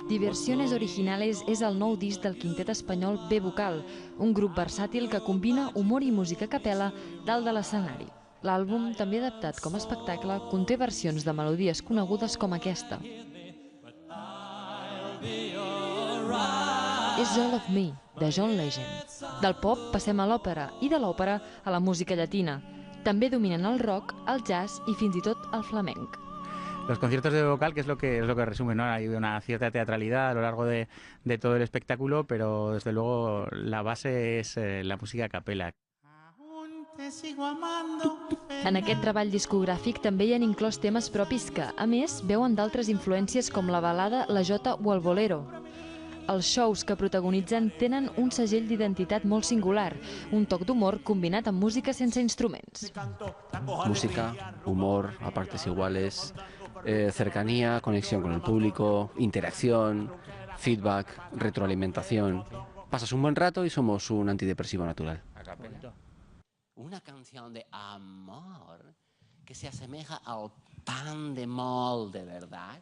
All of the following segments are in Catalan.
Diversiones Originales és el nou disc del quintet espanyol B-Vocal, un grup versàtil que combina humor i música a capella dalt de l'escenari. L'àlbum, també adaptat com a espectacle, conté versions de melodies conegudes com aquesta. És All of Me, de John Legend. Del pop passem a l'òpera i de l'òpera a la música llatina. També dominen el rock, el jazz i fins i tot el flamenc. Los conciertos de vocal, que es lo que resumen, ¿no? Hay una cierta teatralidad a lo largo de todo el espectáculo, pero desde luego la base es la música a capella. En aquest treball discogràfic també hi han inclòs temes propis que, a més, veuen d'altres influències com la balada, la jota o el bolero. Els shows que protagonitzen tenen un segell d'identitat molt singular, un toc d'humor combinat amb música sense instruments. Música, humor a partes iguales, cercanía, conexión con el público, interacción, feedback, retroalimentación. Pasas un buen rato y somos un antidepresivo natural. Una canción de amor que se asemeja al pan de molde, ¿verdad?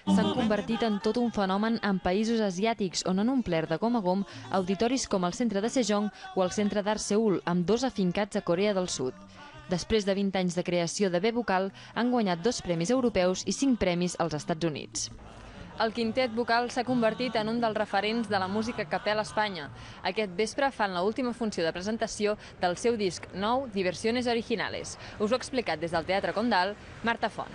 S'han convertit en tot un fenomen en països asiàtics on han omplert de gom a gom auditoris com el Centre de Sejong o el Centre d'Art Seül, amb dos afincats a Corea del Sud. Després de 20 anys de creació de B-Vocal, han guanyat 2 premis europeus i 5 premis als Estats Units. El quintet vocal s'ha convertit en un dels referents de la música a capella a Espanya. Aquest vespre fan l'última funció de presentació del seu disc nou, Diversiones Originales. Us ho ha explicat des del Teatre Condal, Marta Font.